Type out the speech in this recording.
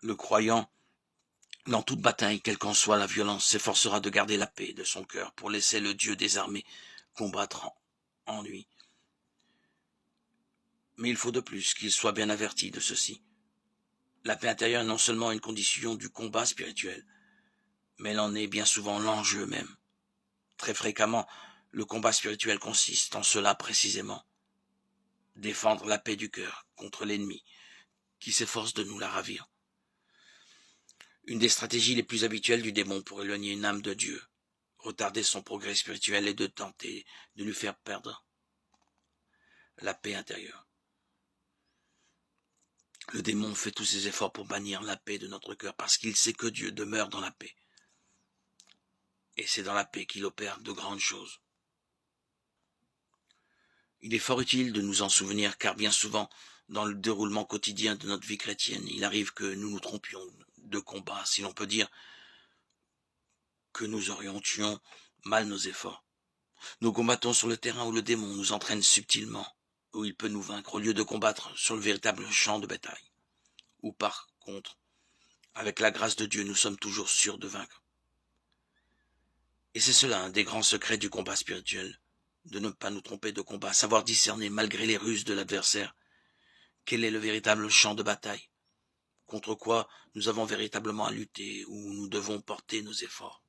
Le croyant, dans toute bataille, quelle qu'en soit la violence, s'efforcera de garder la paix de son cœur pour laisser le Dieu des armées combattre en lui. Mais il faut de plus qu'il soit bien averti de ceci. La paix intérieure est non seulement une condition du combat spirituel, mais elle en est bien souvent l'enjeu même. Très fréquemment, le combat spirituel consiste en cela précisément. Défendre la paix du cœur contre l'ennemi qui s'efforce de nous la ravir. Une des stratégies les plus habituelles du démon pour éloigner une âme de Dieu, retarder son progrès spirituel est de tenter de lui faire perdre la paix intérieure. Le démon fait tous ses efforts pour bannir la paix de notre cœur parce qu'il sait que Dieu demeure dans la paix. Et c'est dans la paix qu'il opère de grandes choses. Il est fort utile de nous en souvenir car bien souvent, dans le déroulement quotidien de notre vie chrétienne, il arrive que nous nous trompions de combat, si l'on peut dire, que nous orientions mal nos efforts. Nous combattons sur le terrain où le démon nous entraîne subtilement, où il peut nous vaincre au lieu de combattre sur le véritable champ de bataille, où par contre, avec la grâce de Dieu, nous sommes toujours sûrs de vaincre. Et c'est cela un des grands secrets du combat spirituel, de ne pas nous tromper de combat, savoir discerner malgré les ruses de l'adversaire, quel est le véritable champ de bataille, contre quoi nous avons véritablement à lutter, où nous devons porter nos efforts.